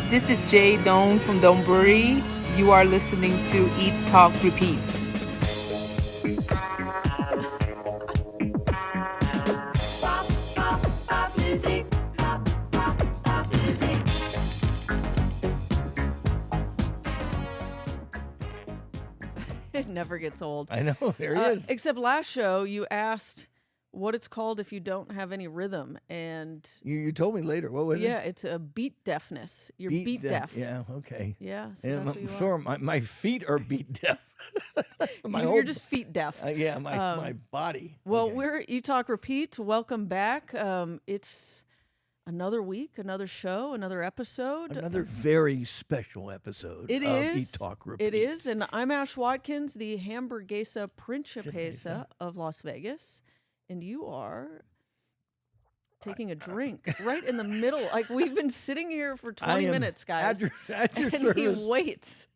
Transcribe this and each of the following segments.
This is Jay Doan from Donbury. You are listening to Eat, Talk, Repeat. It never gets old. I know, there he is. Except last show, you asked what it's called if you don't have any rhythm. And You told me later. What was it? yeah, it's a beat deafness. You're beat deaf. Yeah, okay. Yeah, so And that's what you so are. my feet are beat deaf. You're just feet deaf. Yeah, my body. Well, Okay. we're You Talk Repeat. Welcome back. It's another week, another show, another episode. Another very special episode It of is. Eat Talk Repeat. It is. And I'm Ash Watkins, the Hamburguesa Principesa of Las Vegas. And you are taking a drink right in the middle. Like, we've been sitting here for 20 minutes, guys. At your and service. he waits.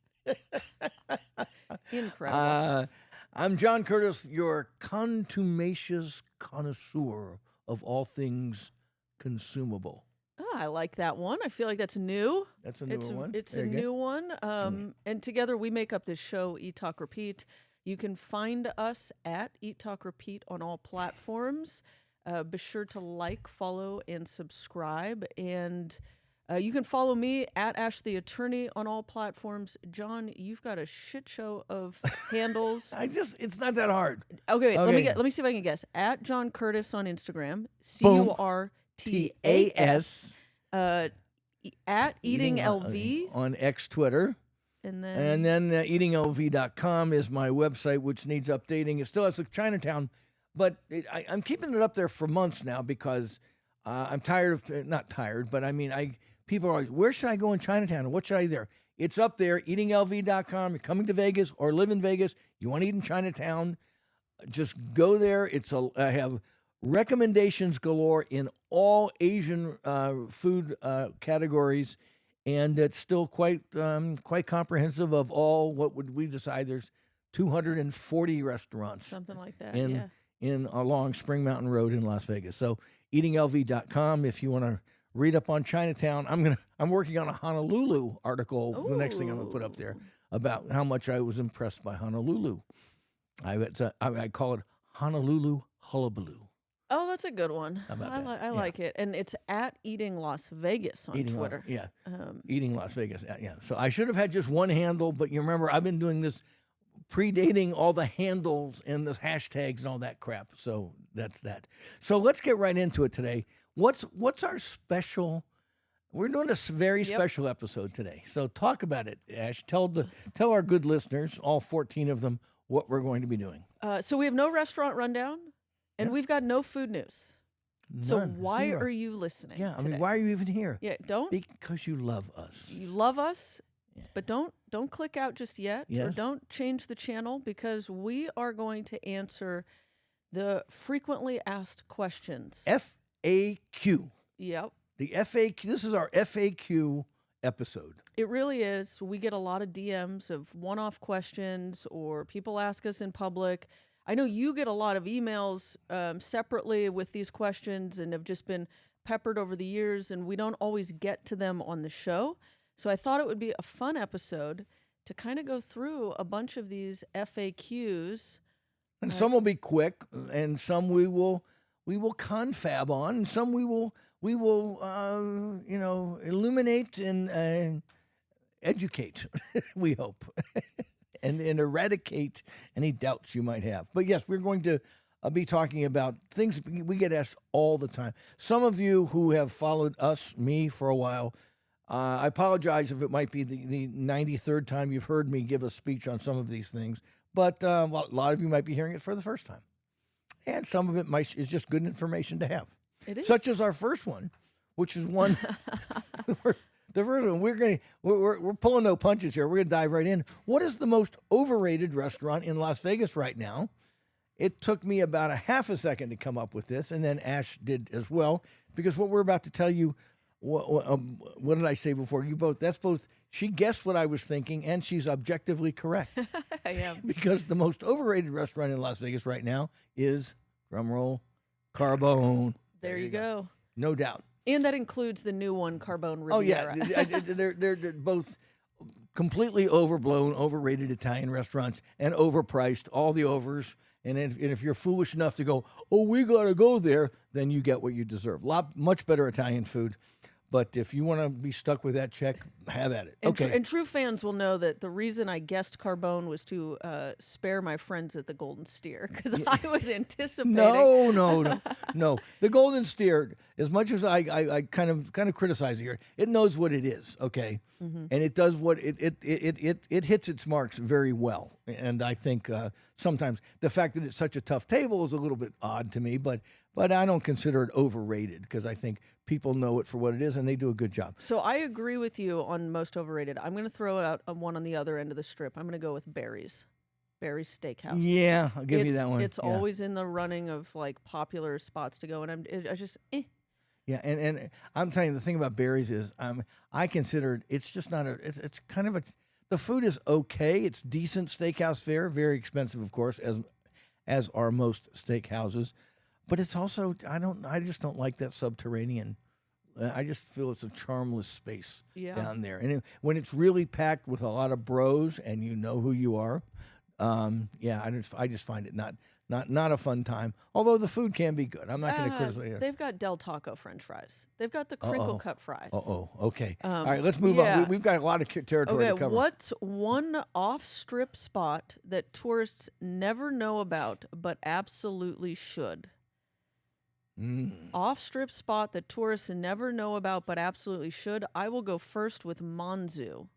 Incredible. I'm John Curtis, your contumacious connoisseur of all things consumable. Oh, I like that one. I feel like that's new. That's a newer one. It's There a you go. new one. And together we make up this show, Eat Talk Repeat. You can find us at Eat Talk Repeat on all platforms. Be sure to like, follow, and subscribe. And you can follow me at Ash the Attorney on all platforms. John, you've got a shit show of handles. It's not that hard. Okay, wait, Okay. let me see if I can guess. At John Curtis on Instagram, Boom. CURTAS. At Eating LV, on X Twitter. and And then then eatinglv.com is my website, which needs updating. It still has a Chinatown, but I'm keeping it up there for months now because I'm tired of, not tired, but I mean, people are always, where should I go in Chinatown? And what should I eat there? It's up there, eatinglv.com. You're coming to Vegas or live in Vegas, you want to eat in Chinatown, just go there. I have recommendations galore in all Asian food categories. And it's still quite comprehensive of all what would we decide. There's 240 restaurants something like that. in along Spring Mountain Road in Las Vegas. So eatinglv.com if you want to read up on Chinatown. I'm working on a Honolulu article. The next thing I'm going to put up there about how much I was impressed by Honolulu. I call it Honolulu Hullabaloo. Oh, that's a good one. How about I that? I like it. And it's at Eating Las Vegas on Twitter. Eating Las Vegas. Yeah. So I should have had just one handle, but you remember I've been doing this predating all the handles and the hashtags and all that crap. So that's that. So let's get right into it today. What's our special? We're doing a very special episode today. So talk about it, Ash. Tell our good listeners, all 14 of them, what we're going to be doing. So we have no restaurant rundown, and we've got no food news. So None. why Zero. are you listening? Yeah, I today? mean, why are you even here? Yeah, don't. Because you love us. You love us, but don't click out just yet, or Yes. don't change the channel, because we are going to answer the frequently asked questions. FAQ. Yep. The FAQ. This is our FAQ episode. It really is. We get a lot of DMs of one-off questions, or people ask us in public. I know you get a lot of emails separately with these questions and have just been peppered over the years, and we don't always get to them on the show. So I thought it would be a fun episode to kind of go through a bunch of these FAQs. And some will be quick, and some we will confab on, and some we will illuminate and educate. We hope. And eradicate any doubts you might have. But yes, we're going to be talking about things we get asked all the time. Some of you who have followed me for a while, I apologize if it might be the 93rd time you've heard me give a speech on some of these things, but a lot of you might be hearing it for the first time. And some of it is just good information to have. It is. Such as our first one, which is one... The first one, we're pulling no punches here. We're gonna dive right in. What is the most overrated restaurant in Las Vegas right now? It took me about a half a second to come up with this, and then Ash did as well, because what we're about to tell you, what did I say before? That's both, she guessed what I was thinking, and she's objectively correct. I am. Because the most overrated restaurant in Las Vegas right now is, drumroll, Carbone. There you go. No doubt. And that includes the new one, Carbone Oh yeah, Riviera. they're both completely overblown, overrated Italian restaurants and overpriced. All the overs. And if you're foolish enough to go, oh, we gotta go there, then you get what you deserve. Much better Italian food. But if you want to be stuck with that check, have at it. Okay. And true fans will know that the reason I guessed Carbone was to spare my friends at the Golden Steer, because I was anticipating. No. The Golden Steer, as much as I kind of criticize it here, it knows what it is, okay, and it does what it hits its marks very well. And I think sometimes the fact that it's such a tough table is a little bit odd to me, but I don't consider it overrated because I think people know it for what it is and they do a good job. So I agree with you on most overrated. I'm going to throw out one on the other end of the strip. I'm going to go with Barry's Steakhouse. Yeah, I'll give you that one. It's always in the running of like popular spots to go, and I just Yeah, and I'm telling you, the thing about Barry's is I consider it's just not it's kind of the food is okay. It's decent steakhouse fare, very expensive, of course, as are most steakhouses. But it's also I just don't like that subterranean. I just feel it's a charmless space down there. And when it's really packed with a lot of bros and you know who you are, I just find it not a fun time. Although the food can be good, I'm not going to criticize it. They've got Del Taco French fries. They've got the crinkle cut fries. Okay. All right, let's move on. We've got a lot of territory to cover. What's one off-strip spot that tourists never know about but absolutely should? Off-strip spot that tourists never know about but absolutely should. I will go first with Manzu.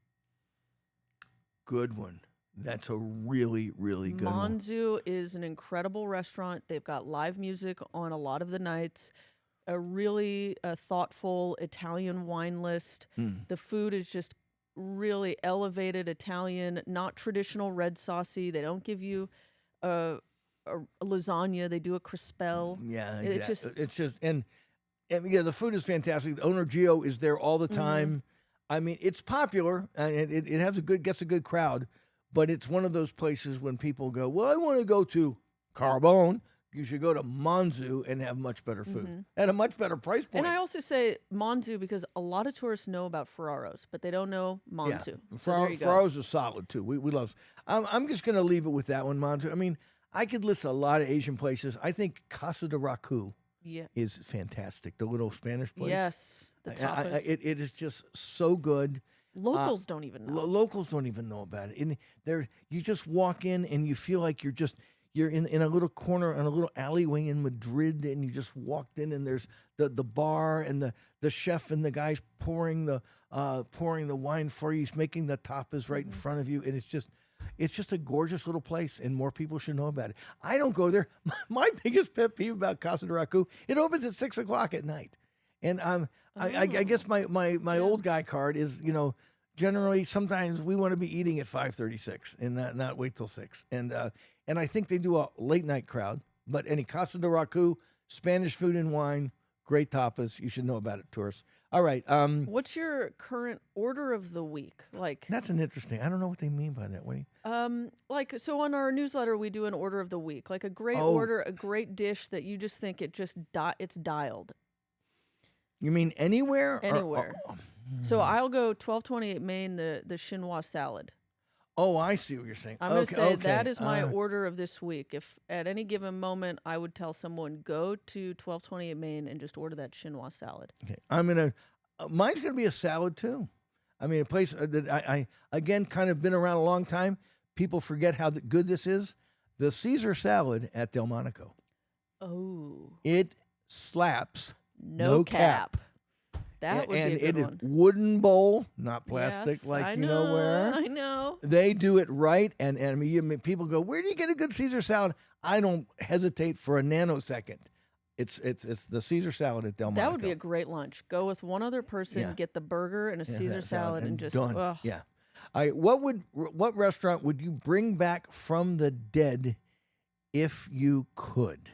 Good one. That's a really, really good one. Manzu is an incredible restaurant. They've got live music on a lot of the nights. A really thoughtful Italian wine list. The food is just really elevated Italian, not traditional red saucy. They don't give you a lasagna. They do a crispel. Yeah, exactly. It's just and the food is fantastic. The owner Gio is there all the time. I mean, it's popular and it gets a good crowd, but it's one of those places when people go, well, I want to go to Carbone. You should go to Manzu and have much better food at a much better price point. And I also say Manzu because a lot of tourists know about Ferraro's, but they don't know Manzu. Yeah. So there you go. Ferraro's is solid too. We love. I'm just going to leave it with that one, Manzu. I mean, I could list a lot of Asian places. I think Casa de Raku is fantastic. The little Spanish place. Yes, the tapas. It is just so good. Locals don't even know. Locals don't even know about it. And you just walk in and you feel like you're in a little corner in a little alleyway in Madrid, and you just walked in and there's the bar and the chef and the guys pouring the wine for you. He's making the tapas right in front of you, and it's just a gorgeous little place, and more people should know about it. I don't go there. My biggest pet peeve about Casa de Raku, it opens at 6 o'clock at night. And I guess my old guy card is, generally sometimes we want to be eating at 5:36 and not wait till 6. And I think they do a late night crowd. But any Casa de Raku, Spanish food and wine, great tapas. You should know about it, tourists. All right. What's your current order of the week? Like that's an interesting. I don't know what they mean by that. What do you? So on our newsletter we do an order of the week, like a great order, a great dish that you just think it's dialed. You mean anywhere? Anywhere. So I'll go 1228 Main, the chinois salad. Oh, I see what you're saying. I'm going to say that is my order of this week. If at any given moment I would tell someone, go to 1228 Main and just order that chinois salad. Okay. Mine's going to be a salad too. I mean, a place that I again, kind of been around a long time. People forget how good this is. The Caesar salad at Delmonico. Oh. It slaps. No cap. That would be a good one. And it is wooden bowl, not plastic, yes, like I you know where. I know. They do it right, and I mean, people go, "Where do you get a good Caesar salad?" I don't hesitate for a nanosecond. It's the Caesar salad at Delmonico. That would be a great lunch. Go with one other person, get the burger and a Caesar salad, and just done. Ugh. Yeah. All right. What restaurant would you bring back from the dead if you could?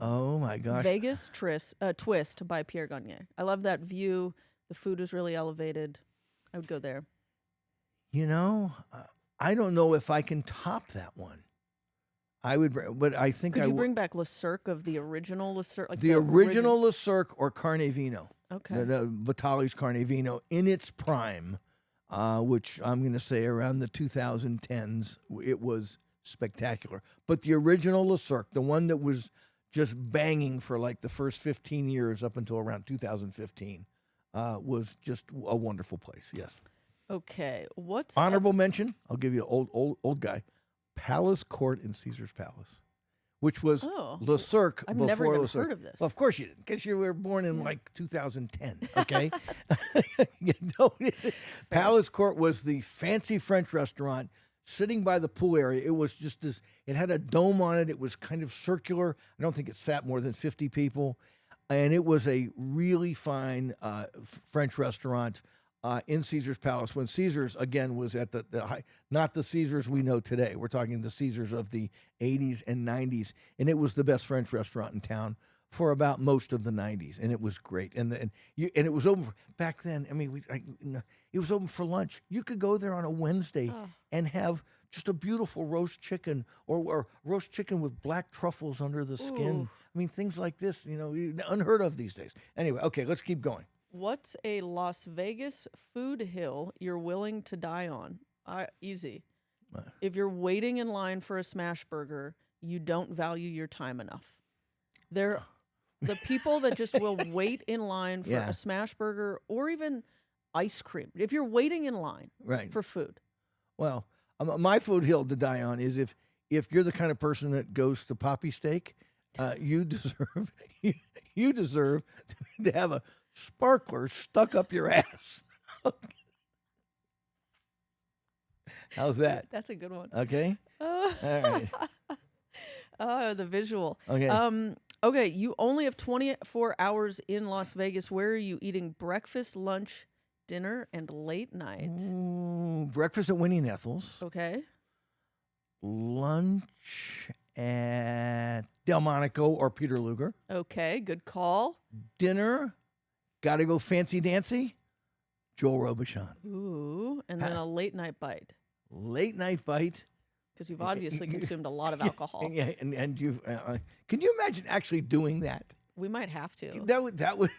Oh my gosh. Vegas Twist by Pierre Gagne. I love that view. The food is really elevated. I would go there. I don't know if I can top that one. I would, but I think Could I you would. bring back Le Cirque of the original Le Cirque? Like The original Le Cirque or Carne Vino, Okay. the Vitali's Carne Vino in its prime, which I'm going to say around the 2010s, it was spectacular. But the original Le Cirque, the one that was just banging for like the first 15 years up until around 2015, was just a wonderful place. Yes. Okay. What's Honorable mention, I'll give you an old guy, Palace Court in Caesar's Palace, which was Oh, Le Cirque I've before never even Le Cirque. heard of this. Well, of course you didn't, because you were born in like 2010. Okay, You know, Palace Court was the fancy French restaurant sitting by the pool area. It was just this. It had a dome on it. It was kind of circular. I don't think it sat more than 50 people, and it was a really fine French restaurant. In Caesar's Palace, when Caesar's again was at the high, not the Caesars we know today. We're talking the Caesars of the 80s and 90s, and it was the best French restaurant in town for about most of the 90s, and it was great. And it was open back then. I mean, it was open for lunch. You could go there on a Wednesday and have just a beautiful roast chicken or roast chicken with black truffles under the skin. Ooh. I mean, things like this, unheard of these days. Anyway, okay, let's keep going. What's a Las Vegas food hill you're willing to die on? Easy. If you're waiting in line for a smash burger, you don't value your time enough. The people that just will wait in line for a smash burger or even ice cream. If you're waiting in line for food. Well, my food hill to die on is if you're the kind of person that goes to Poppy Steak, you deserve you deserve to have a sparkler stuck up your ass. How's that? That's a good one. Okay. All right. Oh, the visual. Okay. Okay, you only have 24 hours in Las Vegas. Where are you eating breakfast, lunch, dinner, and late night? Ooh, breakfast at Winnie Ethel's. Okay. Lunch at Delmonico or Peter Luger. Okay, good call. Dinner, got to go fancy dancy, Joel Robuchon. Ooh, and then a late night bite. Late night bite. Because you've obviously consumed a lot of alcohol. Yeah, and you've. Can you imagine actually doing that? We might have to. That would that would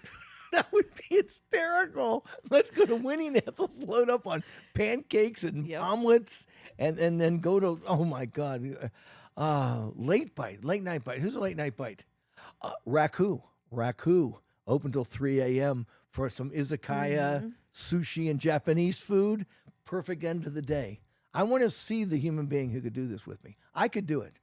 be hysterical. Let's go to Winnie Ethel's, load up on pancakes and omelets, and then go to. Oh my God, late night bite. Who's a late night bite? Raku. Open till 3 a.m. for some izakaya, sushi, and Japanese food. Perfect end of the day. I want to see the human being who could do this with me. I could do it.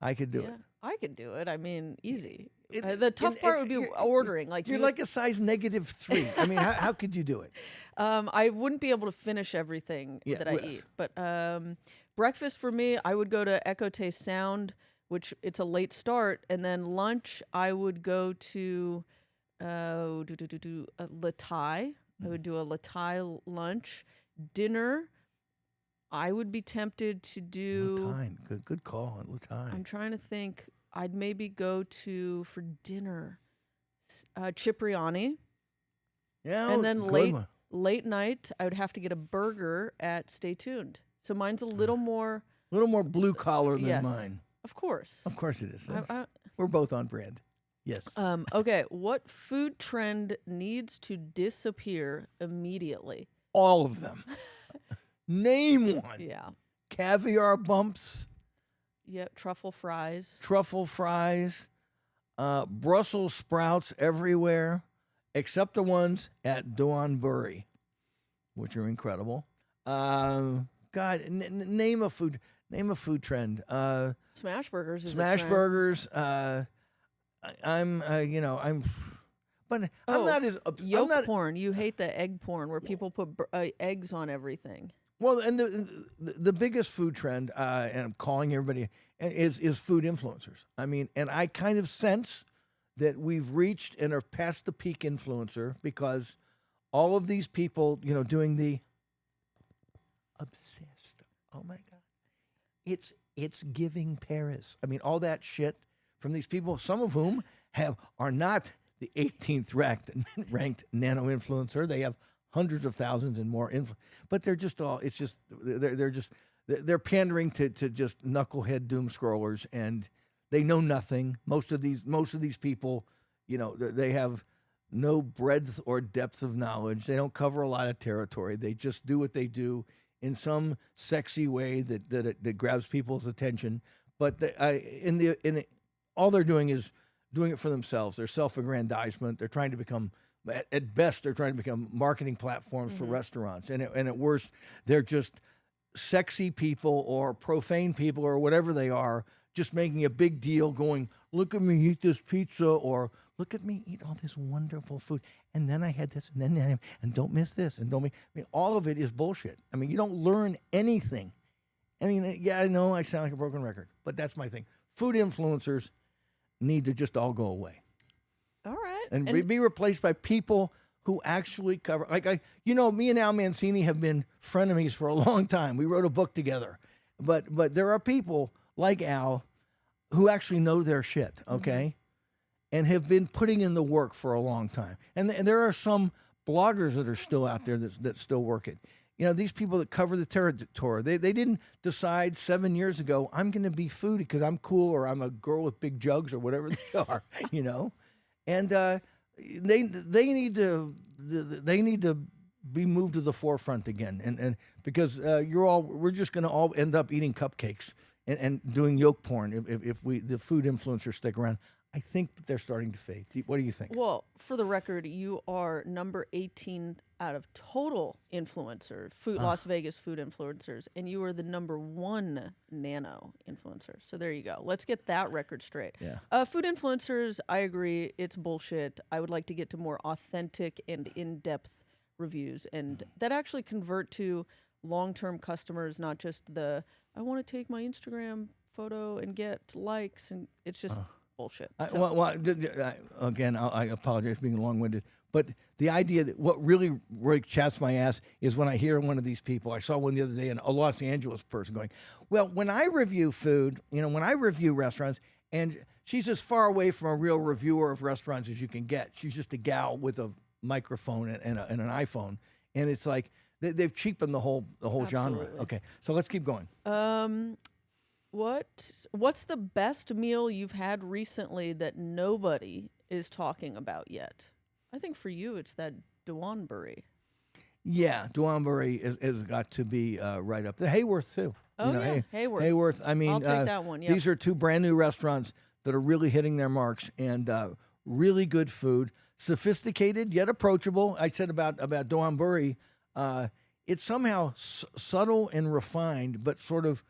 I could do it. I could do it. I mean, easy. The tough part would be ordering. Like you're like a size -3. I mean, how could you do it? I wouldn't be able to finish everything that I eat. But breakfast for me, I would go to Ecote Sound, which it's a late start, and then lunch I would go to Latai. I would do a Latai lunch. Dinner, I would be tempted to do. Latai, good call on Latai. I'm trying to think. I'd maybe go to for dinner, Cipriani. Yeah, and then late night, I would have to get a burger at Stay Tuned. So mine's a little more blue collar than mine. Of course. Of course it is. We're both on brand. Yes. Okay. What food trend needs to disappear immediately? All of them. Name one. Yeah. Caviar bumps. Yep. Truffle fries. Brussels sprouts everywhere, except the ones at Doanbury, which are incredible. God, name a food trend. Smash burgers. Smash burgers. I'm not as yolk porn. You hate the egg porn where people put eggs on everything. Well, and the biggest food trend, and I'm calling everybody, is food influencers. I mean, and I kind of sense that we've reached and are past the peak influencer because all of these people, doing the obsessed. Oh my God, it's giving Paris. I mean, all that shit from these people, some of whom are not the 18th ranked nano influencer. They have hundreds of thousands and more but they're just all. It's just they're just they're pandering to just knucklehead doom scrollers, and they know nothing. Most of these people, they have no breadth or depth of knowledge. They don't cover a lot of territory. They just do what they do in some sexy way that grabs people's attention. But all they're doing is doing it for themselves. They're self-aggrandizement. They're trying to become, at best, they're trying to become marketing platforms for restaurants, and at worst, they're just sexy people or profane people or whatever they are, just making a big deal, going, "Look at me eat this pizza," or "Look at me eat all this wonderful food, and then I had this, and don't miss this, and don't miss." I mean, all of it is bullshit. I mean, you don't learn anything. I mean, yeah, I know I sound like a broken record, but that's my thing. Food influencers need to just all go away. All right. And be replaced by people who actually cover, me and Al Mancini have been frenemies for a long time. We wrote a book together, but there are people like Al who actually know their shit, okay, and have been putting in the work for a long time. And there are some bloggers that are still out there that still work it. These people that cover the territory, they didn't decide 7 years ago, I'm going to be foodie because I'm cool, or I'm a girl with big jugs, or whatever they are, and they need to be moved to the forefront again, and because we're just going to all end up eating cupcakes and doing yolk porn if the food influencers stick around. I think they're starting to fade. What do you think? Well, for the record, you are number 18 out of total influencer, Las Vegas food influencers, and you are the number 1 nano influencer. So there you go. Let's get that record straight. Yeah. Food influencers, I agree, it's bullshit. I would like to get to more authentic and in-depth reviews, and that actually convert to long-term customers, not just I want to take my Instagram photo and get likes, and it's just bullshit. Again, I apologize for being long-winded, but the idea that what really chaps my ass is when I hear one of these people. I saw one the other day, a Los Angeles person going, "Well, when I review food, when I review restaurants," and she's as far away from a real reviewer of restaurants as you can get. She's just a gal with a microphone and an iPhone, and it's like they've cheapened the whole genre. Okay, so let's keep going. What's the best meal you've had recently that nobody is talking about yet? I think for you, it's that Duanbury. Yeah, Duanbury has got to be right up there. Hayworth too. Oh, yeah, Hayworth. Hayworth. I mean, I'll take that one. Yep. These are 2 brand new restaurants that are really hitting their marks, and really good food, sophisticated yet approachable. I said about Duanbury, it's somehow subtle and refined, but sort of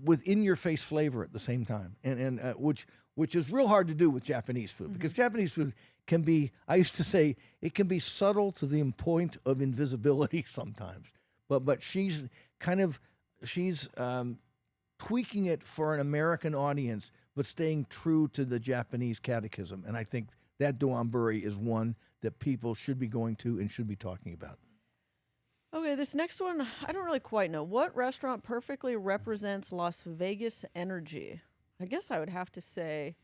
within your face flavor at the same time, and which is real hard to do with Japanese food, because Japanese food can be, I used to say, it can be subtle to the point of invisibility sometimes, but she's tweaking it for an American audience, but staying true to the Japanese catechism, and I think that Duanbury is one that people should be going to and should be talking about. Okay, this next one, I don't really quite know. What restaurant perfectly represents Las Vegas energy? I guess I would have to say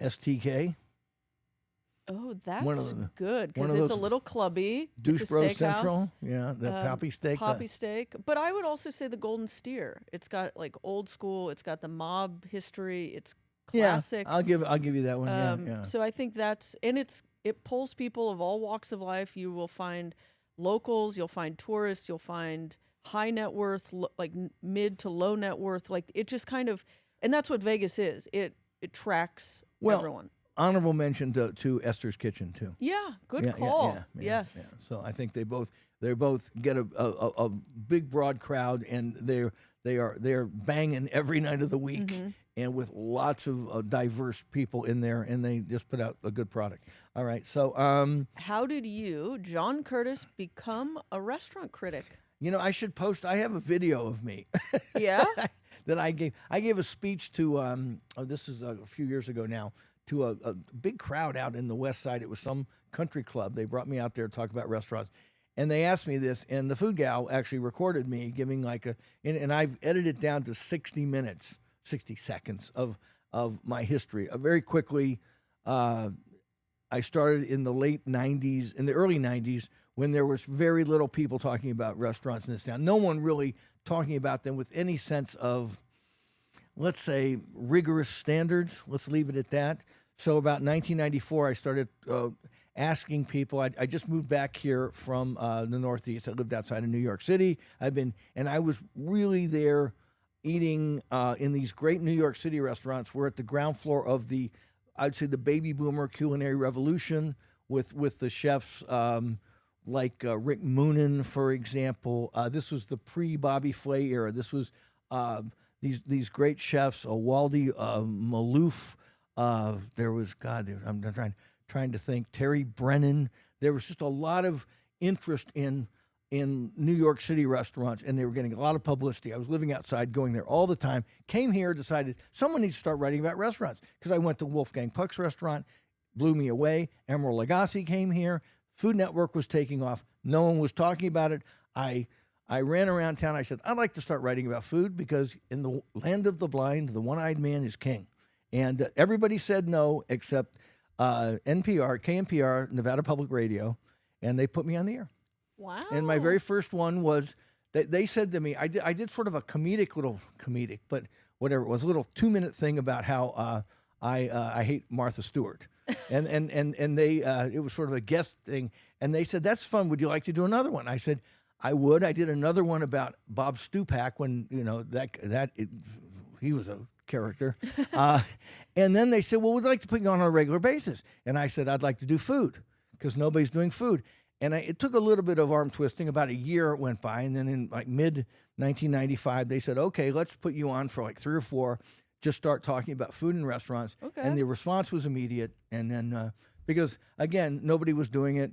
STK. Oh, that's good, because it's a little clubby. Douche it's a Bro steakhouse. Central. Yeah, the Poppy Steak. Poppy Steak. But I would also say the Golden Steer. It's got like old school. It's got the mob history. It's classic. Yeah, I'll give you that one. Yeah. So I think it pulls people of all walks of life. You will find locals, you'll find tourists, you'll find high net worth, like mid to low net worth. Like it just kind of, and that's what Vegas is. It tracks everyone. Honorable mention to Esther's Kitchen too. Yeah, good call. Yes. Yeah. So I think they both get a big broad crowd, and they're banging every night of the week, and with lots of diverse people in there, and they just put out a good product. All right, so how did you, John Curtis, become a restaurant critic? I should post. I have a video of me. Yeah. That I gave. I gave a speech to. This is a few years ago now. To a big crowd out in the West Side. It was some country club. They brought me out there to talk about restaurants. And they asked me this, and the food gal actually recorded me giving and I've edited it down to 60 minutes, 60 seconds of my history. Very quickly, I started in the late 90s, in the early 90s, when there was very little people talking about restaurants in this town. No one really talking about them with any sense of, let's say, rigorous standards. Let's leave it at that. So about 1994, I started asking people. I just moved back here from the Northeast. I lived outside of New York City. And I was really there eating in these great New York City restaurants. We're at the ground floor of I'd say the baby boomer culinary revolution with the chefs like Rick Moonen, for example. This was the pre-Bobby Flay era. This was these great chefs, Waldy Malouf. There was I'm trying to think, Terry Brennan. There was just a lot of interest in New York City restaurants, and they were getting a lot of publicity. I was living outside, going there all the time. Came here, decided someone needs to start writing about restaurants, because I went to Wolfgang Puck's restaurant, blew me away. Emeril Lagasse came here. Food Network was taking off. No one was talking about it. I ran around town. I said, I'd like to start writing about food, because in the land of the blind, the one-eyed man is king. And everybody said no except NPR, KNPR, Nevada Public Radio, and they put me on the air. Wow. And my very first one was that they said to me, I did sort of a comedic, but whatever, it was a little 2-minute thing about how I hate Martha Stewart. And they, it was sort of a guest thing. And they said, that's fun. Would you like to do another one? I said, I would. I did another one about Bob Stupak when, he was a character. And then they said, well, we'd like to put you on a regular basis. And I said, I'd like to do food, because nobody's doing food. And it took a little bit of arm twisting. About a year went by. And then in like mid 1995, they said, okay, let's put you on for like 3 or 4. Just start talking about food and restaurants. Okay. And the response was immediate. And then, because again, nobody was doing it.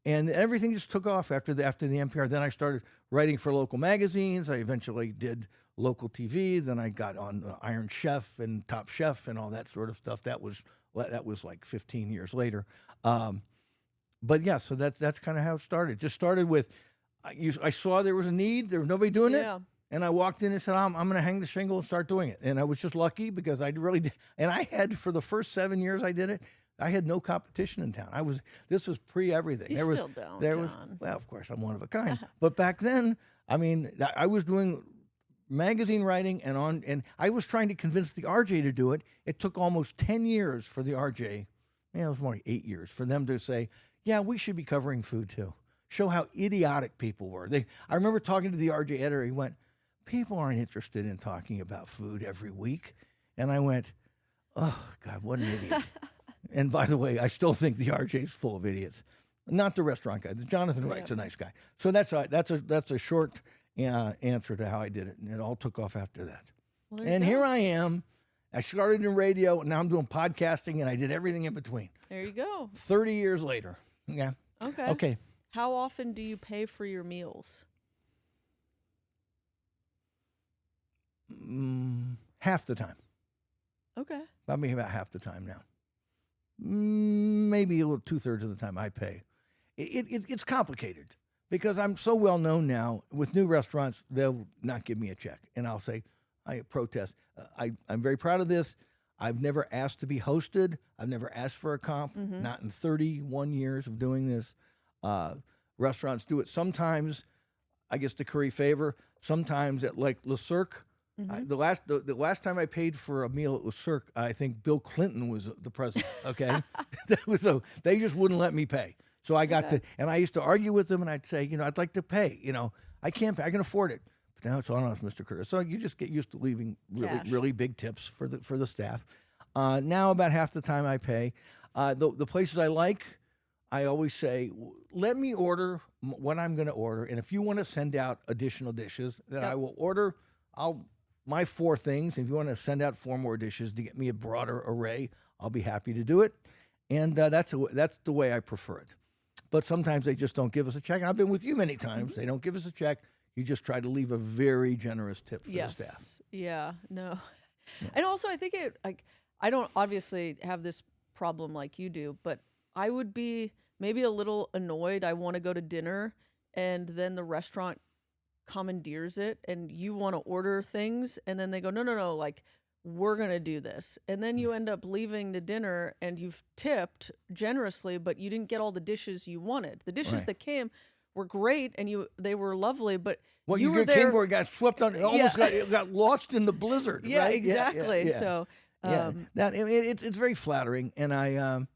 And everything just took off after the NPR. Then I started writing for local magazines. I eventually did local TV. Then I got on Iron Chef and Top Chef and all that sort of stuff. That was like 15 years later. But yeah, so that's kind of how it started. Just started with, I saw there was a need. There was nobody doing it. And I walked in and said, I'm going to hang the shingle and start doing it. And I was just lucky, because I really did. And I had, for the first 7 years I did it, I had no competition in town. This was pre-everything. You still don't, John. Well, of course, I'm one of a kind. But back then, I mean, I was doing magazine writing and I was trying to convince the RJ to do it. It took almost 10 years for the RJ, it was more like 8 years, for them to say, yeah, we should be covering food too. Show how idiotic people were. I remember talking to the RJ editor. He went, people aren't interested in talking about food every week. And I went, oh, God, what an idiot. And by the way, I still think the RJ is full of idiots. Not the restaurant guy. The Jonathan Wright's a nice guy. So that's a short answer to how I did it. And it all took off after that. Well, and here I am. I started in radio, and now I'm doing podcasting, and I did everything in between. There you go. 30 years later. Yeah. Okay. How often do you pay for your meals? Half the time. Okay. About half the time now. Maybe a little 2/3 of the time I pay. It's complicated, because I'm so well known now. With new restaurants, they'll not give me a check, and I'll say, I protest. I'm very proud of this. I've never asked to be hosted. I've never asked for a comp, not in 31 years of doing this. Restaurants do it sometimes, I guess, to curry favor. Sometimes at like Le Cirque. The last time I paid for a meal at Le Cirque, I think Bill Clinton was the president. Okay, they just wouldn't let me pay. So I got to, and I used to argue with them, and I'd say, I'd like to pay. I can't pay. I can afford it. But now it's on us, Mr. Curtis. So you just get used to leaving really big tips for the staff. Now about half the time I pay. The places I like, I always say, let me order what I'm going to order, and if you want to send out additional dishes, then I will order. My 4 things. If you want to send out 4 more dishes to get me a broader array, I'll be happy to do it. And that's the way I prefer it. But sometimes they just don't give us a check. And I've been with you many times. They don't give us a check. You just try to leave a very generous tip for the staff. Yeah. No. Yeah. And also, I think I don't obviously have this problem like you do, but I would be maybe a little annoyed. I want to go to dinner, and then the restaurant commandeers it, and you want to order things, and then they go, no, like, we're going to do this. And then you end up leaving the dinner and you've tipped generously, but you didn't get all the dishes you wanted. The dishes Right. that came were great and they were lovely, but What you you were came there. for got swept on. It almost got lost in the blizzard. Yeah, right? exactly. Yeah. So, Yeah, it's very flattering, and I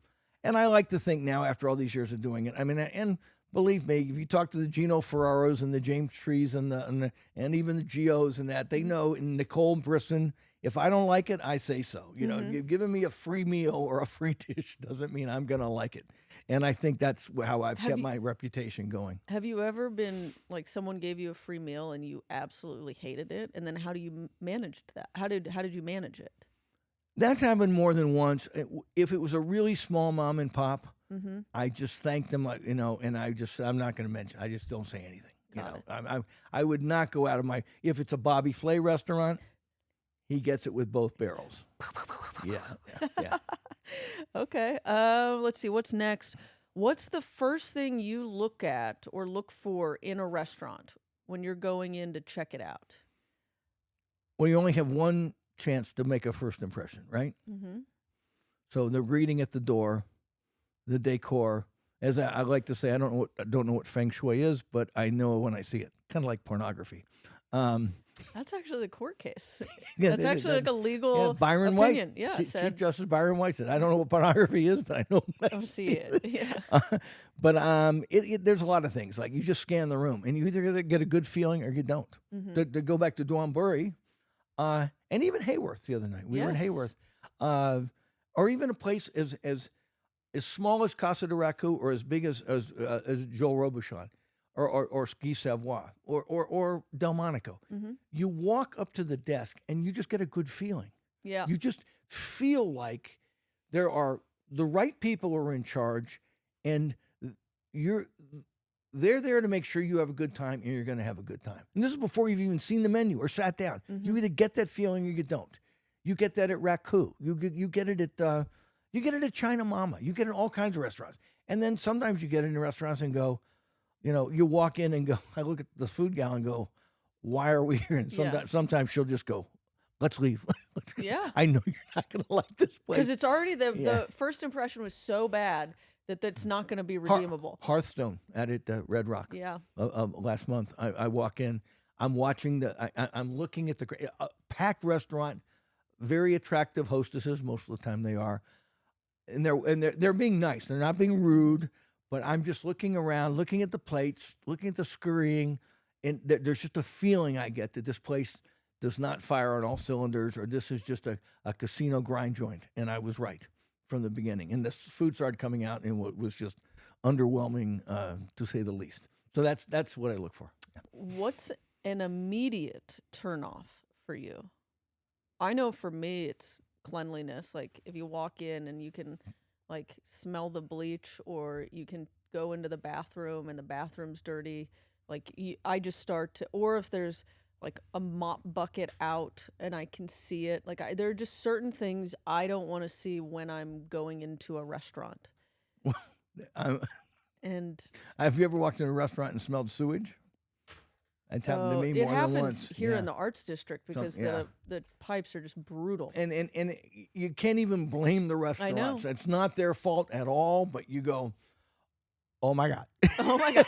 like to think now after all these years of doing it. I mean, and believe me, if you talk to the Gino Ferraros and the James Trees and even the Geos and that, they know. And Nicole Brisson, if I don't like it, I say so. You know, giving me a free meal or a free dish doesn't mean I'm gonna like it. And I think that's how I've kept my reputation going. Have you ever been like someone gave you a free meal and you absolutely hated it, and then how do you manage that? How did you manage it? That's happened more than once. If it was a really small mom and pop, I just thank them, like, and I'm not going to mention. I just don't say anything. Got it. I would not go out of my. If it's a Bobby Flay restaurant, he gets it with both barrels. Yeah. Okay. Let's see. What's next? What's the first thing you look at or look for in a restaurant when you're going in to check it out? Well, you only have one chance to make a first impression, right? Mm-hmm. So the greeting at the door, the decor. As I like to say, I don't know what feng shui is, but I know when I see it. Kind of like pornography. That's actually the court case. Yeah, That's actually like a legal Byron opinion. White. Yeah, Chief Justice Byron White said, "I don't know what pornography is, but I know when I see it." Yeah. But there's a lot of things. Like you just scan the room, and you either get a good feeling or you don't. To go back to Dornbury, and even Hayworth the other night. We were in Hayworth, or even a place as small as Casa de Raku or as big as Joel Robuchon. Or Ski Savoie or Delmonico. You walk up to the desk and you just get a good feeling. Yeah. You just feel like there are the right people are in charge, and they're there to make sure you have a good time and you're going to have a good time. And this is before you've even seen the menu or sat down. You either get that feeling or you don't. You get that at Raku. You get it at China Mama. You get it at all kinds of restaurants. And then sometimes you get it in restaurants and go, you walk in and go, I look at the food gal and go, why are we here? And sometimes she'll just go, let's leave. Let's go. Yeah. I know you're not going to like this place. Because it's already the first impression was so bad that that's not going to be redeemable. Hearthstone at Red Rock. Yeah. Last month, I walk in, I'm watching I'm looking at the packed restaurant, very attractive hostesses. Most of the time they are. And they're being nice. They're not being rude. But I'm just looking around, looking at the plates, looking at the scurrying, and there's just a feeling I get that this place does not fire on all cylinders, or this is just a casino grind joint. And I was right from the beginning. And the food started coming out, and it was just underwhelming, to say the least. So that's what I look for. Yeah. What's an immediate turnoff for you? I know for me, it's cleanliness. Like if you walk in and you can like smell the bleach, or you can go into the bathroom and the bathroom's dirty. Like I just start to, or if there's like a mop bucket out and I can see it. Like there are just certain things I don't want to see when I'm going into a restaurant. And have you ever walked in a restaurant and smelled sewage? It's happened to me more than once. It happens here in the Arts District because the pipes are just brutal. And you can't even blame the restaurants. I know. It's not their fault at all, but you go, oh my God. Oh my God.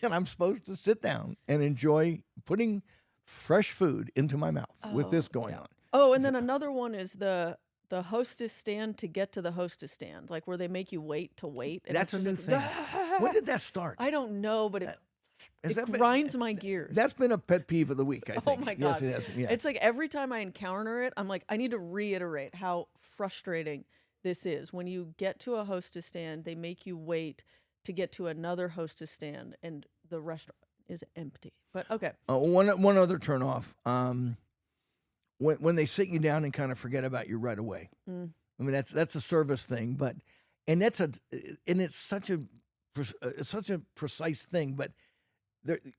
And I'm supposed to sit down and enjoy putting fresh food into my mouth with this going on. Oh, and then another one is the hostess stand to get to the hostess stand, like where they make you wait. And that's a new thing. When did that start? I don't know, but it that grinds my gears. That's been a pet peeve of the week, I think. Oh my God. Yes, it has. Yeah. It's like every time I encounter it, I'm like, I need to reiterate how frustrating this is. When you get to a hostess stand, they make you wait to get to another hostess stand, and the restaurant is empty. But okay. One other turnoff. When they sit you down and kind of forget about you right away. I mean, that's a service thing, and it's such a precise thing, but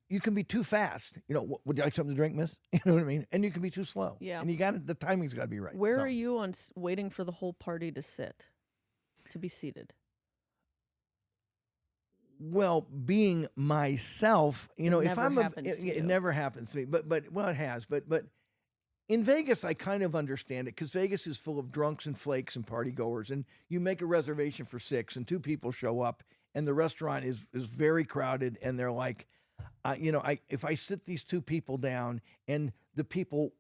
you can be too fast. Would you like something to drink, miss? You know what I mean? And you can be too slow. Yeah. And the timing's got to be right. Where are you on waiting for the whole party to be seated? Well, being myself, if I'm happens to it you. never happens to me. But it has. But In Vegas, I kind of understand it because Vegas is full of drunks and flakes and party goers, and you make a reservation for 6, and 2 people show up, and the restaurant is very crowded, and they're like, if I sit these 2 people down, and the people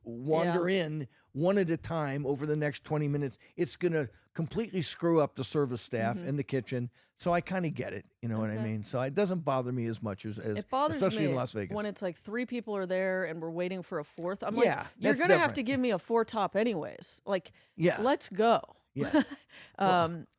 wander in one at a time over the next 20 minutes, it's going to completely screw up the service staff and the kitchen. So I kind of get it. You know what I mean? So it doesn't bother me as much as it bothers especially me in Las Vegas. when it's like 3 people are there and we're waiting for a 4th. I'm Yeah, like, you're that's going to have different. to give me a 4 top anyways. Like, Yeah. let's go. Yeah.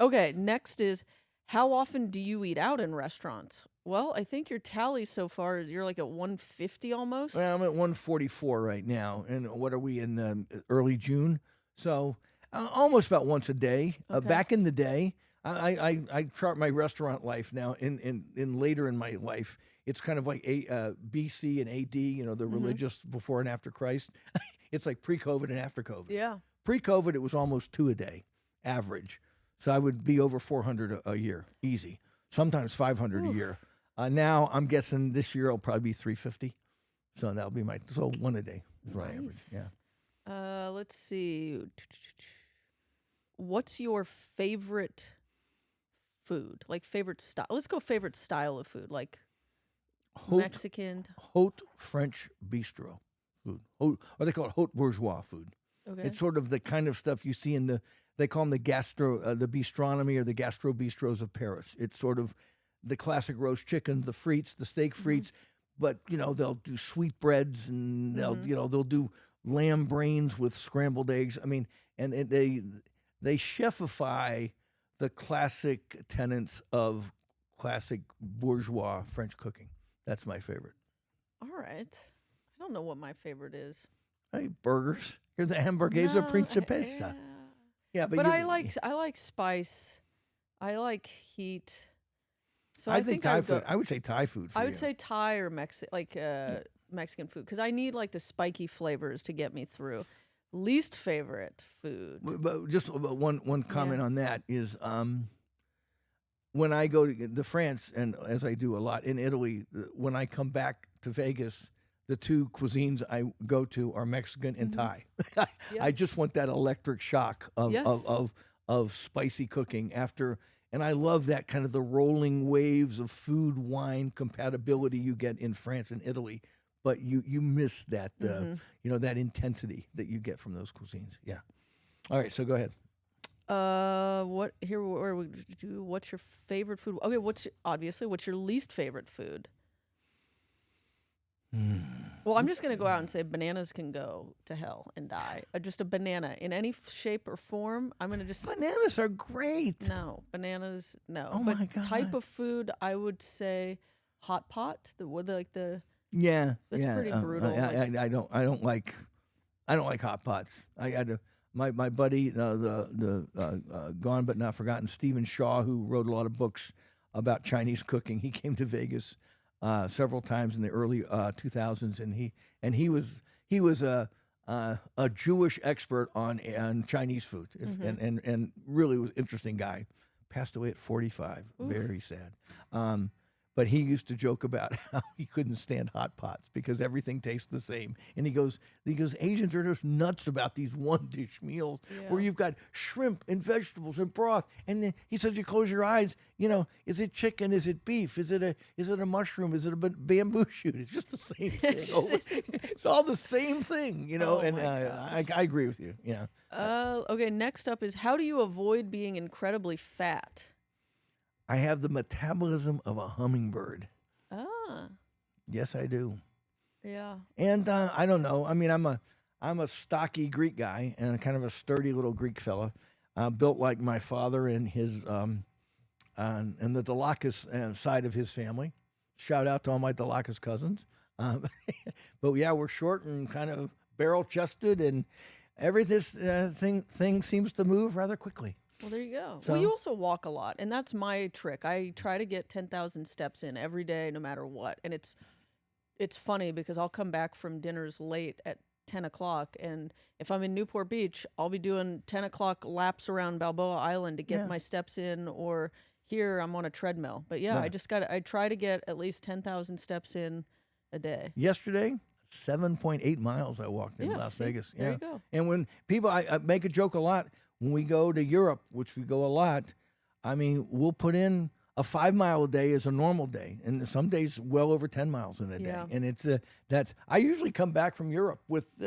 Okay, next is, how often do you eat out in restaurants? Well, I think your tally so far, you're like at 150 almost. Well, I'm at 144 right now. And what are we in early June? So almost about once a day. Okay. Back in the day, I chart my restaurant life now in later in my life. It's kind of like BC and AD, the religious before and after Christ. It's like pre-COVID and after COVID. Yeah. Pre-COVID, it was almost 2 a day average. So I would be over 400 a year, easy. Sometimes 500 a year. Now I'm guessing this year it'll probably be 350. So that'll be 1 a day is what I average. Yeah. Let's see. What's your favorite food? Like favorite style? Let's go favorite style of food, like Mexican. Haute French bistro food. Or they call it haute bourgeois food. Okay. It's sort of the kind of stuff you see they call them the bistronomy or the gastro bistros of Paris. It's sort of the classic roast chicken, the frites, the steak frites, but they'll do sweetbreads and they'll do lamb brains with scrambled eggs. I mean, and they chefify the classic tenets of classic bourgeois French cooking. That's my favorite. All right. I don't know what my favorite is. Hey, burgers. Here's the hamburguesa principessa. Yeah, but I like spice. I like heat. So I think Thai food. I would say Thai food. I would say Thai or Mexican food because I need like the spiky flavors to get me through. Least favorite food. But just one comment on that is when I go to France, and as I do a lot in Italy, when I come back to Vegas, the 2 cuisines I go to are Mexican and Thai. I just want that electric shock of spicy cooking after. And I love that kind of the rolling waves of food, wine compatibility you get in France and Italy, but you miss that, that intensity that you get from those cuisines. Yeah. All right, so go ahead. What's your favorite food? Okay, what's your least favorite food? Well, I'm just going to go out and say bananas can go to hell and die. Just a banana in any shape or form. I'm going to just... Bananas are great. No, bananas, no. Oh, but my God. Type of food, I would say hot pot. Yeah. That's pretty brutal. I don't like hot pots. I had my buddy, the gone but not forgotten Stephen Shaw, who wrote a lot of books about Chinese cooking. He came to Vegas several times in the early 2000s, and he was a Jewish expert on Chinese food, and really was an interesting guy. Passed away at 45. Oof. Very sad. But he used to joke about how he couldn't stand hot pots because everything tastes the same. And he goes, Asians are just nuts about these one-dish meals where you've got shrimp and vegetables and broth. And then he says, you close your eyes, is it chicken? Is it beef? Is it a mushroom? Is it a bamboo shoot? It's just the same thing. It's all the same thing, I agree with you. Yeah. Okay, next up is, how do you avoid being incredibly fat? I have the metabolism of a hummingbird. Ah. Yes, I do. Yeah. And I don't know. I mean, I'm a stocky Greek guy and kind of a sturdy little Greek fella, built like my father and his and the Dalakis side of his family. Shout out to all my Dalakis cousins. But yeah, we're short and kind of barrel chested, and everything thing seems to move rather quickly. Well, there you go. So, well, you also walk a lot, and that's my trick. I try to get 10,000 steps in every day, no matter what. And it's funny because I'll come back from dinners late at 10 o'clock, and if I'm in Newport Beach, I'll be doing 10 o'clock laps around Balboa Island to get my steps in, or here I'm on a treadmill. But yeah, I try to get at least 10,000 steps in a day. Yesterday, 7.8 miles I walked in Yeah, Las see? Vegas. There Yeah. you go. And when people, I make a joke a lot when we go to Europe, which we go a lot. I mean, we'll put in a 5 mile a day is a normal day, and some days well over 10 miles in a day. Yeah. And it's that's I usually come back from Europe with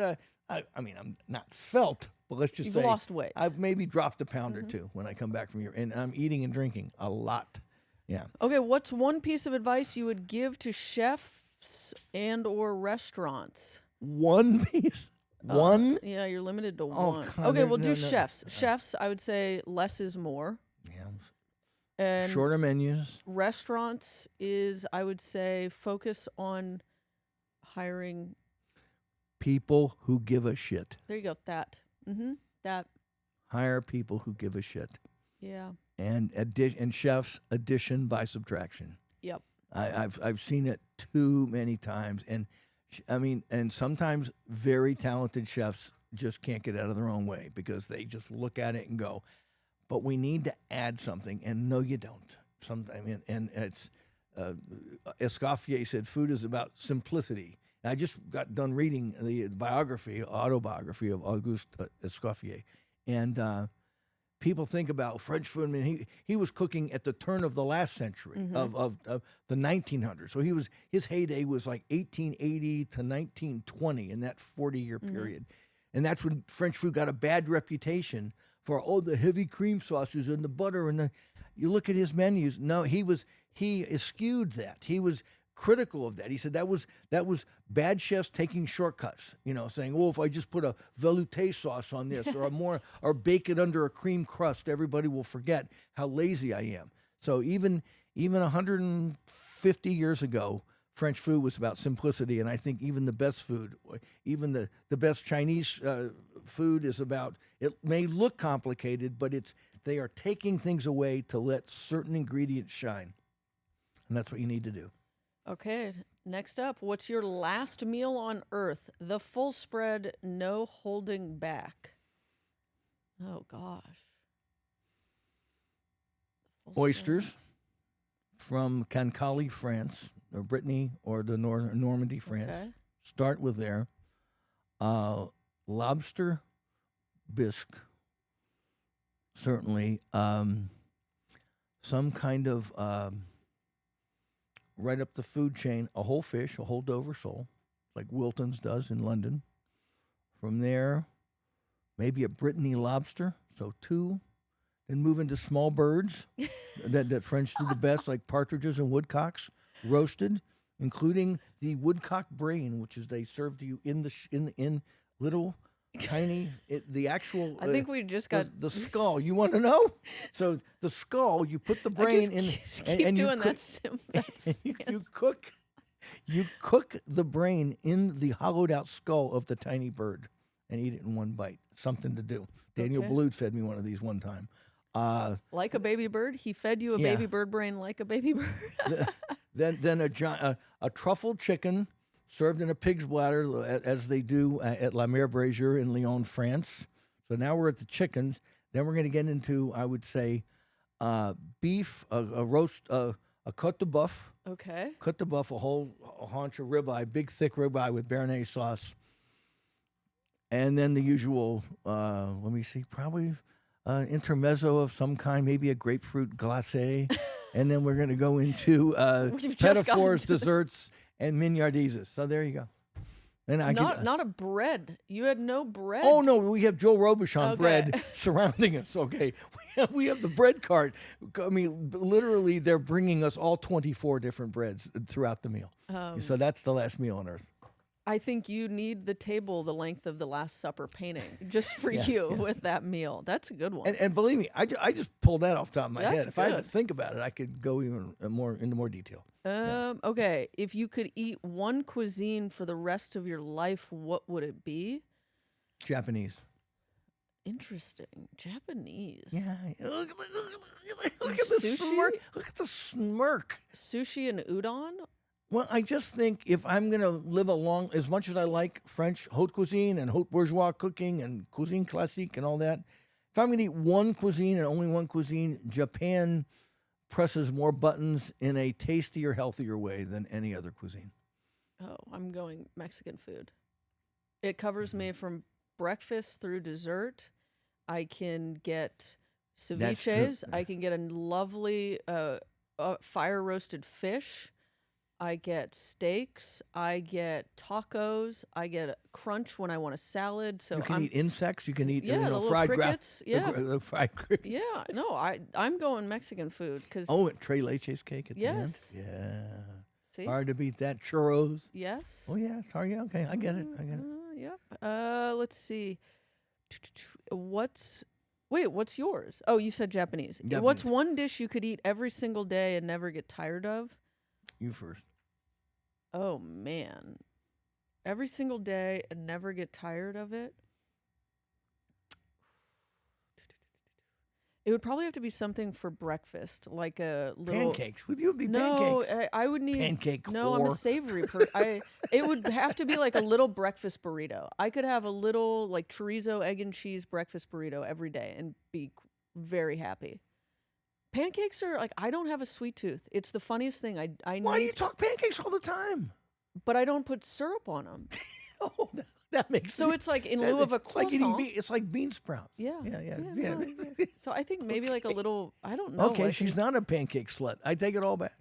I mean, I'm not svelte, but let's just You've say lost weight. I've maybe dropped a pound or two when I come back from Europe, and I'm eating and drinking a lot. Yeah. Okay, what's one piece of advice you would give to chefs and or restaurants? One piece. One. Yeah, you're limited to Oh, one. God, Okay, we'll no, do no. chefs. Chefs, I would say less is more. Yeah. And Shorter menus. restaurants is, I would say, focus on hiring. People who give a shit. There you go. That. Mm-hmm. That. Hire people who give a shit. Yeah. And chefs addition by subtraction. Yep. I've seen it too many times, and I mean, and sometimes very talented chefs just can't get out of their own way because they just look at it and go, "But we need to add something," and no, you don't. Sometimes, and it's Escoffier said, "Food is about simplicity." And I just got done reading the autobiography of Auguste Escoffier, and people think about French food. I mean, he was cooking at the turn of the last century of the 1900s. So his heyday was like 1880 to 1920 in that 40-year period, and that's when French food got a bad reputation for the heavy cream sauces and the butter and you look at his menus. No, he eschewed that. He was critical of that. He said that was bad chefs taking shortcuts, saying, "Oh, if I just put a velouté sauce on this or bake it under a cream crust, everybody will forget how lazy I am." So even 150 years ago, French food was about simplicity, and I think even the best food, even the best Chinese food is about, it may look complicated, but they are taking things away to let certain ingredients shine. And that's what you need to do. Okay, next up, what's your last meal on earth? The full spread, no holding back. Oh, gosh. Full Oysters from Chronically, France, or Brittany, or the Normandy, France. Okay. Start with there. Lobster bisque, certainly. Some kind of... right up the food chain, a whole fish, a whole Dover sole, like Wilton's does in London. From there, maybe a Brittany lobster, so 2. Then move into small birds that French do the best, like partridges and woodcocks, roasted, including the woodcock brain, which is they serve to you in little tiny the actual. I think we just got the skull. You want to know? So the skull, you put the brain in, and you doing cook, that. you cook the brain in the hollowed out skull of the tiny bird and eat it in one bite. Something to do. Daniel Okay. Bluth fed me one of these one time. Like a baby bird? He fed you a Yeah. baby bird brain like a baby bird? Then a truffled chicken served in a pig's bladder, as they do at La Mer Brazier in Lyon, France. So now we're at the chickens. Then we're going to get into, I would say, beef, a roast, a côte de boeuf. Okay. Côte de boeuf, a haunch of ribeye, big thick ribeye with béarnaise sauce. And then the usual, let me see, probably intermezzo of some kind, maybe a grapefruit glacé. And then we're going to go into We've just gotten pétafours, to desserts, and mignardises. So there you go. And Not a bread. You had no bread. Oh no, we have Joe Robuchon Okay. bread surrounding us. Okay, we have the bread cart. I mean, literally, they're bringing us all 24 different breads throughout the meal. So that's the last meal on earth. I think you need the table the length of the Last Supper painting just for Yes, you yes. with that meal. That's a good one. And believe me, I just pulled that off the top of my That's head. If I had to good. think about it, I could go even into more detail. Okay, if you could eat one cuisine for the rest of your life, what would it be? Japanese. Interesting. Japanese. Yeah. Look at the Sushi? smirk. Look at the smirk. Sushi and udon? Well, I just think if I'm going to live as much as I like French haute cuisine and haute bourgeois cooking and cuisine classique and all that, if I'm going to eat one cuisine and only one cuisine, Japan presses more buttons in a tastier, healthier way than any other cuisine. Oh, I'm going Mexican food. It covers me from breakfast through dessert. I can get That's true. ceviches. I can get a lovely fire roasted fish. I get steaks. I get tacos. I get crunch when I want a salad. So You can eat insects. You can eat the little fried crickets. Yeah, the fried crickets. yeah. No, I'm going Mexican food because Oh, and Tres Leches cake at Yes. the end. Yeah. see, Hard to beat that. Churros. yes. Oh, yeah. Sorry. Yeah, okay. I get it. I get it. Yep. Let's see. What's yours? Oh, you said Japanese. What's Japanese. one dish you could eat every single day and never get tired of? You first. Oh man. Every single day and never get tired of it? It would probably have to be something for breakfast, like a little Pancakes. With you, it'd be No, pancakes. I would need Pancake No, I'm a whore. savory person. It would have to be like a little breakfast burrito. I could have a little like chorizo, egg and cheese breakfast burrito every day and be very happy. Pancakes are like I don't have a sweet tooth. It's the funniest thing. I Why do need, you talk pancakes all the time? but I don't put syrup on them. Oh, that makes So me- it's like in lieu of a it's like eating croissant. it's like bean sprouts. Yeah. Yeah. no, yeah. So I think maybe like a little. I don't know. Okay, I she's think- not a pancake slut. I take it all back.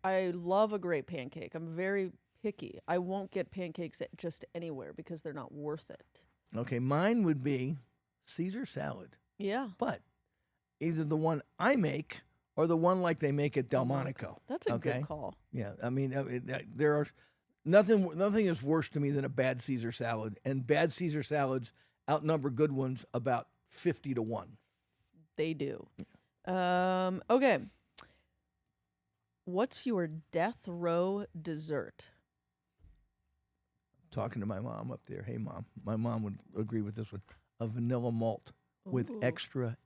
I love a great pancake. I'm very picky. I won't get pancakes at just anywhere because they're not worth it. Okay, mine would be Caesar salad, Yeah. but either the one I make or the one like they make at Delmonico. That's a Okay. good call. Yeah, I mean, there are nothing is worse to me than a bad Caesar salad, and bad Caesar salads outnumber good ones about 50-1. They do. Okay. What's your death row dessert? Talking to my mom up there. Hey, Mom. My mom would agree with this one. A vanilla malt with Ooh. extra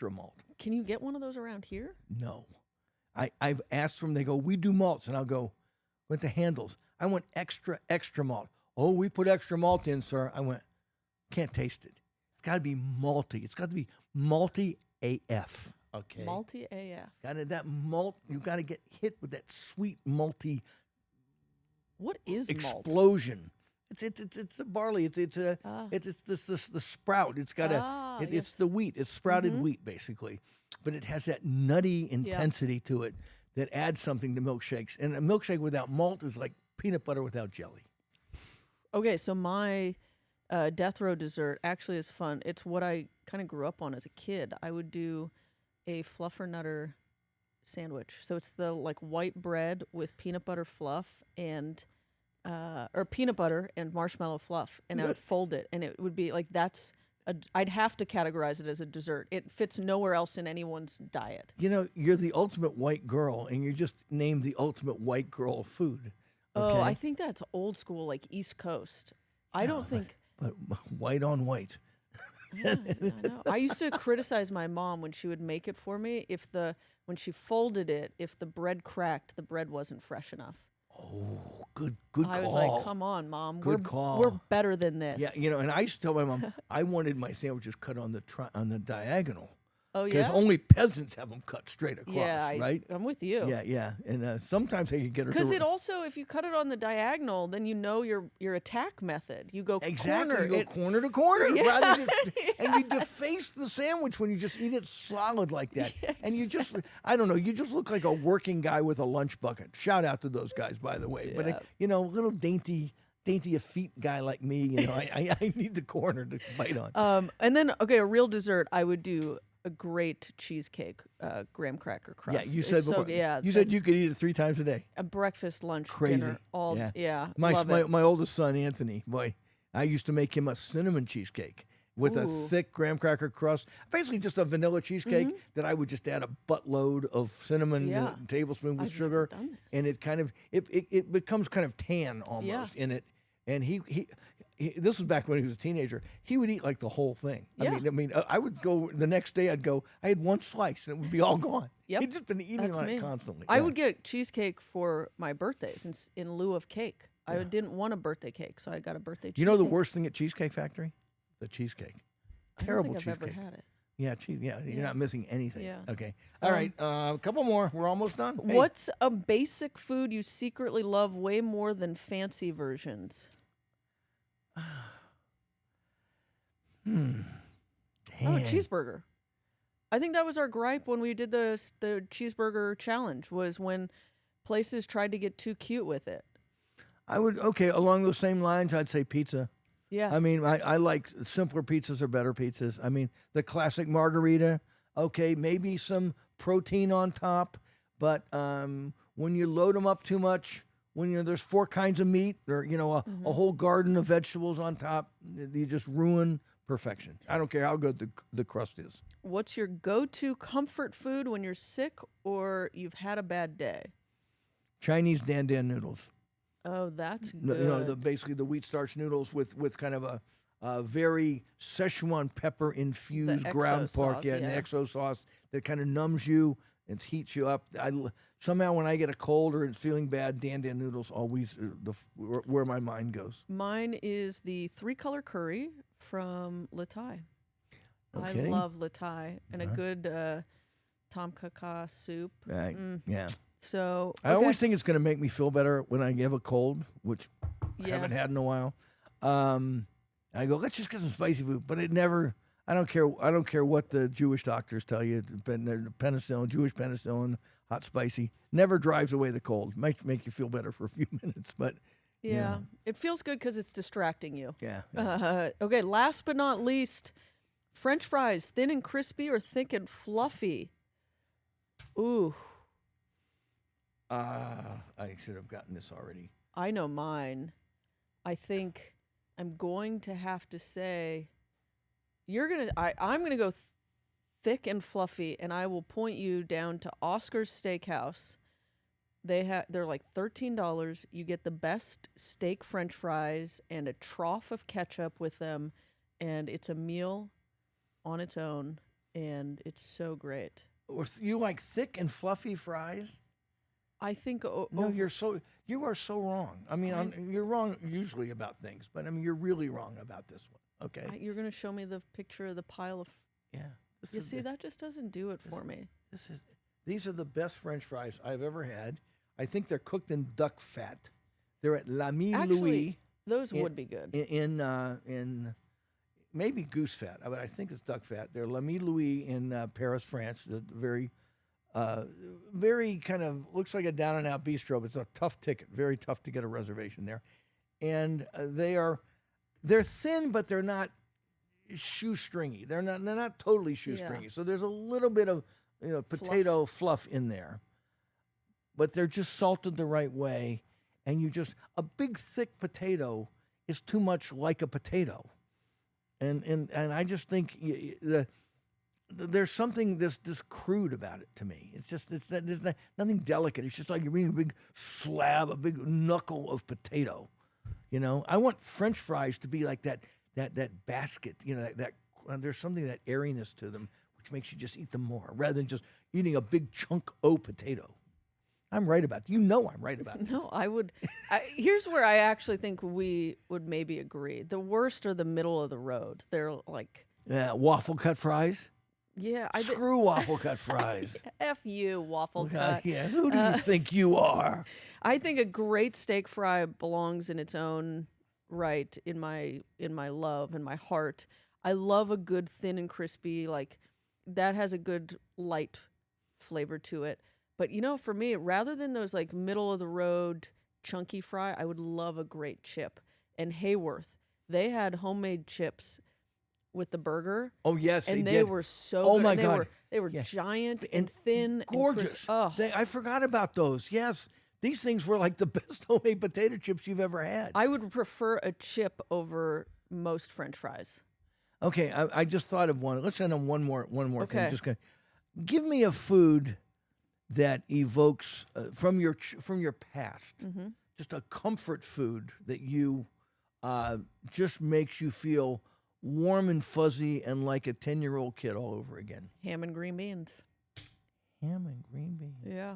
malt. Can you get one of those around here? No. I've asked them, they go, we do malts. And I'll go, went to Handles. I want extra malt. Oh, we put extra malt in, sir. I went, can't taste it. It's got to be malty. It's got to be malty AF. Okay. Malty AF. That malt, you got to get hit with that sweet malty What is malt? explosion. It's the barley. It's the sprout. It's got it's yes. the wheat. It's sprouted wheat basically, but it has that nutty intensity to it that adds something to milkshakes. And a milkshake without malt is like peanut butter without jelly. Okay, so my death row dessert actually is fun. It's what I kind of grew up on as a kid. I would do a fluffer nutter sandwich. So it's the like white bread with peanut butter fluff and or peanut butter and marshmallow fluff, and I would fold it, and it would be like I'd have to categorize it as a dessert. It fits nowhere else in anyone's diet. You know, you're the ultimate white girl, and you just named the ultimate white girl food. Oh, okay? I think that's old school, like East Coast. I don't think. But white on white. Yeah, I know. I used to criticize my mom when she would make it for me when she folded it, if the bread cracked, the bread wasn't fresh enough. Oh, good call. I was like, "Come on, Mom, Good call. we're better than this." Yeah, you know, and I used to tell my mom I wanted my sandwiches cut on the diagonal. Oh Because yeah. only peasants have them cut straight across, Yeah, right? I'm with you. Yeah. And sometimes they can get her Because to it also, if you cut it on the diagonal, then you know your attack method. You go exactly corner. you go It- corner to corner, Yeah, rather and you deface the sandwich when you just eat it solid like that. And you just, I don't know, you just look like a working guy with a lunch bucket. Shout out to those guys, by the way. Yeah. But you know, little dainty effete guy like me, you know, I need the corner to bite on. And then a real dessert, I would do a great cheesecake, graham cracker crust. Yeah, you It's said so, before. yeah, you said you that's could eat it 3 times a day. a breakfast, lunch, Crazy. dinner, all love My it. my oldest son Anthony, boy, I used to make him a cinnamon cheesecake with a Ooh. thick graham cracker crust, basically just a vanilla cheesecake that I would just add a buttload of cinnamon, Yeah. a tablespoon with I've sugar, never done this. and it kind of it becomes kind of tan almost in it. And he this was back when he was a teenager. He would eat like the whole thing. Yeah. I mean, I would go the next day. I had one slice and it would be all gone. Yep. He'd just been eating That's on me. it constantly. I Yeah. would get cheesecake for my birthdays in lieu of cake. I didn't want a birthday cake, so I got a birthday cheesecake. You know the worst thing at Cheesecake Factory? The cheesecake. I don't Terrible think I've cheesecake. ever had it. Yeah, cheese. Yeah, you're not missing anything. Yeah. Okay. All right. A couple more. We're almost done. Hey. What's a basic food you secretly love way more than fancy versions? Damn. Oh, a cheeseburger. I think that was our gripe when we did the cheeseburger challenge, was when places tried to get too cute with it. Along those same lines, I'd say pizza. Yes. I mean, I like simpler pizzas are better pizzas. I mean, the classic margarita, okay, maybe some protein on top, but when you load them up too much, when there's 4 kinds of meat or, a whole garden of vegetables on top, you just ruin perfection. I don't care how good the crust is. What's your go-to comfort food when you're sick or you've had a bad day? Chinese dan noodles. Oh, that's good. Basically the wheat starch noodles with kind of a very Szechuan pepper infused The ground XO pork, sauce, and the yeah. XO sauce that kind of numbs you and heats you up. Somehow when I get a cold or it's feeling bad, dan noodles always where my mind goes. Mine is the 3-color curry from Latai. Okay. I love Latai, and a good tom kha kha soup. Right. Yeah. So I always think it's going to make me feel better when I have a cold, which I Yeah. haven't had in a while. I go, let's just get some spicy food, but it never. I don't care what the Jewish doctors tell you. Penicillin, Jewish penicillin, hot spicy, never drives away the cold. Might make you feel better for a few minutes, but yeah, it feels good because it's distracting you. yeah. Okay, last but not least, French fries, thin and crispy or thick and fluffy? Ooh, I should have gotten this already. I know mine. I think I'm going to have to say I'm gonna go thick and fluffy, and I will point you down to Oscar's Steakhouse. They're like $13. You get the best steak French fries and a trough of ketchup with them, and it's a meal on its own, and it's so great. You like thick and fluffy fries? I think No, you are so wrong. I mean, you're wrong usually about things, but I mean, you're really wrong about this one. Okay. you're gonna show me the picture of the pile of. Yeah. You see, that just doesn't do it for me. These are the best French fries I've ever had. I think they're cooked in duck fat. They're at L'Ami Actually, Louis those would be good. in maybe goose fat, but I think it's duck fat. They're L'Ami Louis in Paris, France. Very kind of looks like a down and out bistro, but it's a tough ticket. Very tough to get a reservation there, and they're thin, but they're not shoestringy. They're not totally shoestringy. Yeah. So there's a little bit of potato fluff in there, but they're just salted the right way. And a big thick potato is too much like a potato, and I just think there's something this crude about it to me. There's nothing delicate. It's just like you're eating a big slab, a big knuckle of potato. I want French fries to be like that basket. That there's something, that airiness to them, which makes you just eat them more rather than just eating a big chunk of potato. I'm right about that. I'm right about this. No, I would. Here's where I actually think we would maybe agree. The worst are the middle of the road. They're like waffle cut fries. Yeah, Screw waffle cut fries. F you, waffle cut. Yeah, who do you think you are? I think a great steak fry belongs in its own right in my love and my heart. I love a good thin and crispy, like that has a good light flavor to it. But for me, rather than those like middle of the road chunky fry, I would love a great chip. And Hayworth, they had homemade chips with the burger. Oh yes, and they were so good. My and God, they were giant and thin, gorgeous. And I forgot about those. Yes, these things were like the best homemade potato chips you've ever had. I would prefer a chip over most French fries. Okay, I just thought of one. Let's end on one more Okay. thing. Just give me a food that evokes from your past, just a comfort food that you just makes you feel warm and fuzzy and like a 10-year-old kid all over again. Ham and green beans. Ham and green beans. Yeah.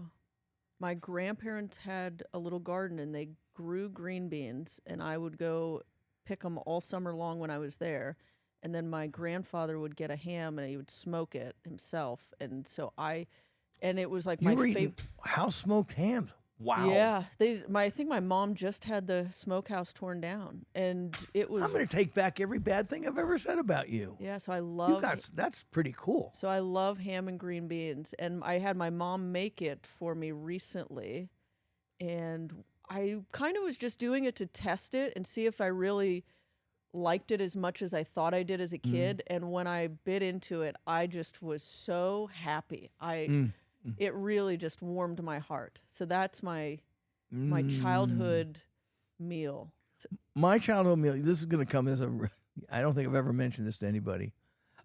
My grandparents had a little garden and they grew green beans, and I would go pick them all summer long when I was there. and then my grandfather would get a ham and he would smoke it himself, and so and it was like You my were eating favorite. house smoked hams. Wow. Yeah, I think my mom just had the smokehouse torn down, and it was. I'm going to take back every bad thing I've ever said about you. Yeah, so I You love. got, that's pretty cool. So I love ham and green beans, and I had my mom make it for me recently, and I kind of was just doing it to test it and see if I really liked it as much as I thought I did as a kid. And when I bit into it, I just was so happy. It really just warmed my heart. So that's my childhood meal. My childhood meal, this is going to come as I don't think I've ever mentioned this to anybody.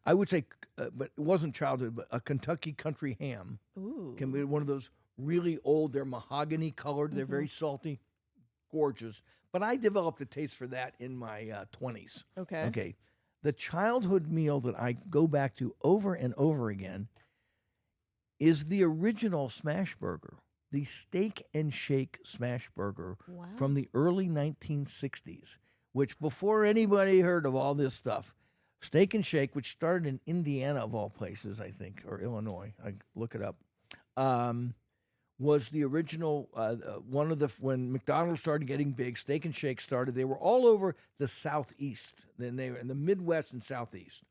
I would say, but it wasn't childhood, but a Kentucky country ham. Ooh. Can be one of those really old, they're mahogany colored, they're very salty, gorgeous. But I developed a taste for that in my 20s. Okay. The childhood meal that I go back to over and over again is the original smash burger, the Steak and Shake smash burger from the early 1960s, which before anybody heard of all this stuff, Steak and Shake, which started in Indiana of all places, I think, or Illinois, I look it up, was the original one of the when McDonald's started getting big. Steak and Shake started. They were all over the Southeast. Then they were in the Midwest and Southeast,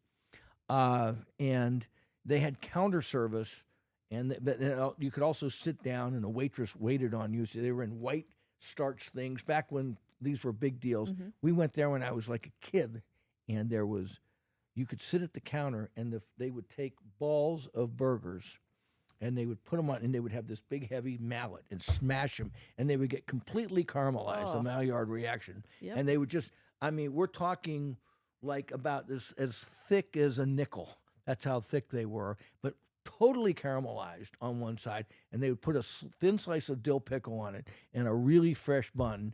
and they had counter service. But you could also sit down, and a waitress waited on you. So they were in white starch things back when these were big deals. We went there when I was like a kid, and you could sit at the counter, and they would take balls of burgers, and they would put them on, and they would have this big heavy mallet and smash them, and they would get completely caramelized, the Maillard reaction. Yep. And they would just, we're talking like about this as thick as a nickel. That's how thick they were, but totally caramelized on one side, and they would put a thin slice of dill pickle on it and a really fresh bun.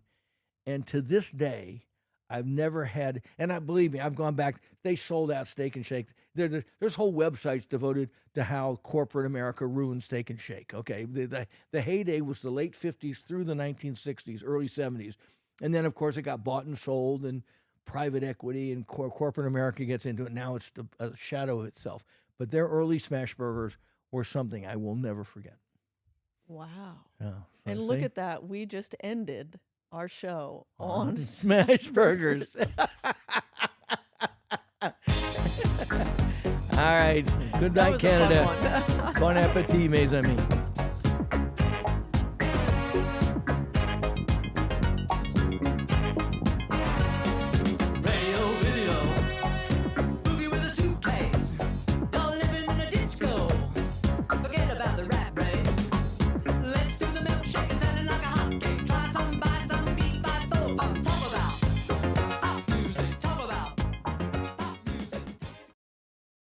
And to this day, I've never had, and believe me, I've gone back. They sold out Steak and Shake. There's whole websites devoted to how corporate America ruined Steak and Shake. Okay, the heyday was the late 50s through the 1960s, early 70s, and then of course it got bought and sold, and private equity and corporate America gets into it. Now it's a shadow of itself. But their early smash burgers were something I will never forget. Wow. Oh, and look at that. We just ended our show on smash burgers. All right. Good night, Canada. Fun one. Bon appetit, mes amis.